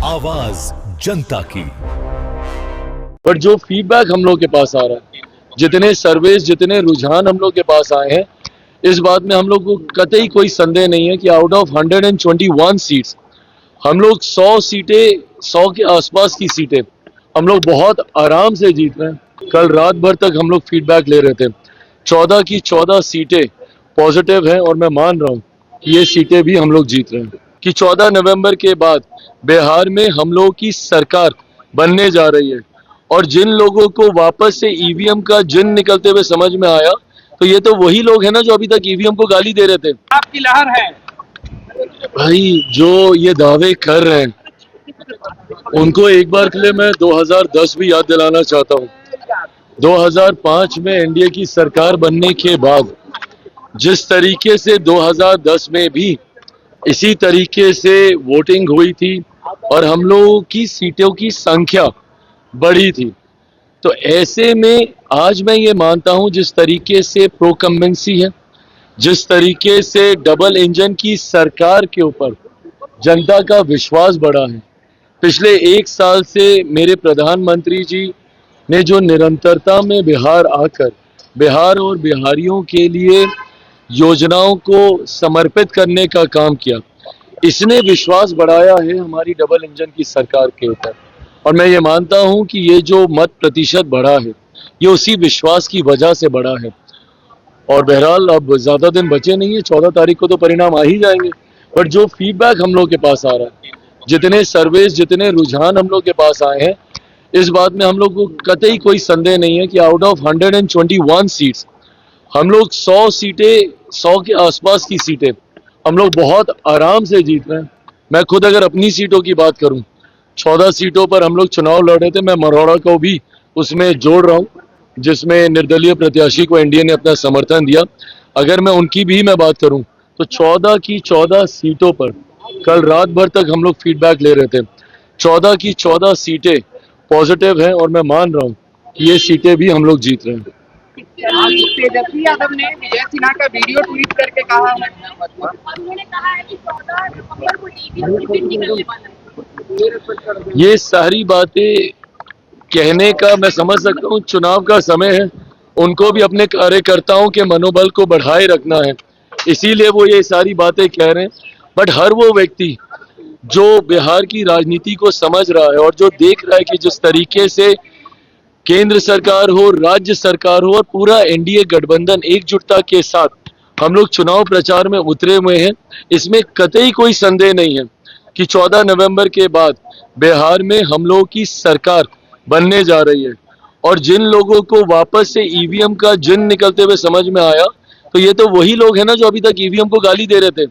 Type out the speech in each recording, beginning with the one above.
आवाज जनता की। पर जो फीडबैक हम लोग के पास आ रहा है, जितने सर्वेस, जितने रुझान हम लोग के पास आए हैं, इस बात में हम लोग को कतई कोई संदेह नहीं है कि आउट ऑफ 121 सीट्स हम लोग 100 सीटें, 100 के आसपास की सीटें हम लोग बहुत आराम से जीत रहे हैं। कल रात भर तक हम लोग फीडबैक ले रहे थे। 14 की 14 सीटें पॉजिटिव हैं और मैं मान रहा हूं कि ये सीटें भी हम लोग जीत रहे हैं कि 14 नवंबर के बाद बिहार में हम लोगों की सरकार बनने जा रही है। और जिन लोगों को वापस से ईवीएम का जिन निकलते हुए समझ में आया, तो ये तो वही लोग हैं ना जो अभी तक ईवीएम को गाली दे रहे थे। आपकी लहर है भाई, जो ये दावे कर रहे हैं उनको एक बार के लिए मैं 2010 भी याद दिलाना चाहता हूँ। 2005 में एनडीए की सरकार बनने के बाद जिस तरीके से 2010 में भी इसी तरीके से वोटिंग हुई थी और हम लोगों की सीटों की संख्या बढ़ी थी, तो ऐसे में आज मैं ये मानता हूं जिस तरीके से प्रोकम्बेंसी है, जिस तरीके से डबल इंजन की सरकार के ऊपर जनता का विश्वास बढ़ा है। पिछले 1 साल से मेरे प्रधानमंत्री जी ने जो निरंतरता में बिहार आकर बिहार और बिहारियों के लिए योजनाओं को समर्पित करने का काम किया, इसने विश्वास बढ़ाया है हमारी डबल इंजन की सरकार के ऊपर। और मैं ये मानता हूं कि ये जो मत प्रतिशत बढ़ा है, ये उसी विश्वास की वजह से बढ़ा है। और बहरहाल अब ज्यादा दिन बचे नहीं है, 14 तारीख को तो परिणाम आ ही जाएंगे। बट जो फीडबैक हम लोग के पास आ रहा है, जितने सर्वेस, जितने रुझान हम लोग के पास आए हैं, इस बात में हम लोग को कतई कोई संदेह नहीं है कि आउट ऑफ 121 सीट्स हम लोग 100 सीटें, 100 के आसपास की सीटें हम लोग बहुत आराम से जीत रहे हैं। मैं खुद अगर अपनी सीटों की बात करूं, 14 सीटों पर हम लोग चुनाव लड़ रहे थे। मैं मरौड़ा को भी उसमें जोड़ रहा हूं, जिसमें निर्दलीय प्रत्याशी को एनडीए ने अपना समर्थन दिया। अगर मैं उनकी भी मैं बात करूं तो 14 की 14 सीटों पर कल रात भर तक हम लोग फीडबैक ले रहे थे। 14 की 14 सीटें पॉजिटिव हैं और मैं मान रहा हूं कि ये सीटें भी हम लोग जीत रहे हैं। आज तेजस्वी यादव ने विजय सिन्हा का वीडियो ट्वीट करके कहा है, उन्होंने कहा है कि 14 नवंबर को ईवीएम की चिट्ठी निकलने वाला है। ये सारी बातें कहने का मैं समझ सकता हूँ, चुनाव का समय है, उनको भी अपने कार्यकर्ताओं के मनोबल को बढ़ाए रखना है, इसीलिए वो ये सारी बातें कह रहे हैं। बट हर वो व्यक्ति जो बिहार की राजनीति को समझ रहा है और जो देख रहा है कि जिस तरीके से केंद्र सरकार हो, राज्य सरकार हो और पूरा एनडीए गठबंधन एकजुटता के साथ हम लोग चुनाव प्रचार में उतरे हुए हैं, इसमें कतई कोई संदेह नहीं है कि 14 नवंबर के बाद बिहार में हम लोगों की सरकार बनने जा रही है। और जिन लोगों को वापस से ईवीएम का जिन निकलते हुए समझ में आया, तो ये तो वही लोग हैं ना जो अभी तक ईवीएम को गाली दे रहे थे।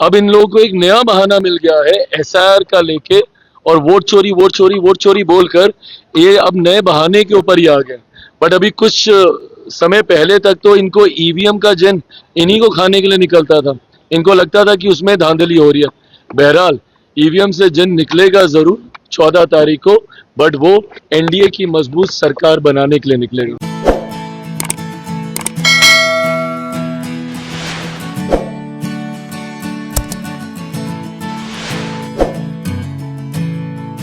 अब इन लोगों को एक नया बहाना मिल गया है एसआईआर का लेके, और वोट चोरी, वोट चोरी, वोट चोरी बोलकर ये अब नए बहाने के ऊपर ही आ गए। बट अभी कुछ समय पहले तक तो इनको ईवीएम का जिन इन्हीं को खाने के लिए निकलता था, इनको लगता था कि उसमें धांधली हो रही है। बहरहाल ईवीएम से जिन निकलेगा जरूर 14 तारीख को, बट वो एनडीए की मजबूत सरकार बनाने के लिए निकलेगा।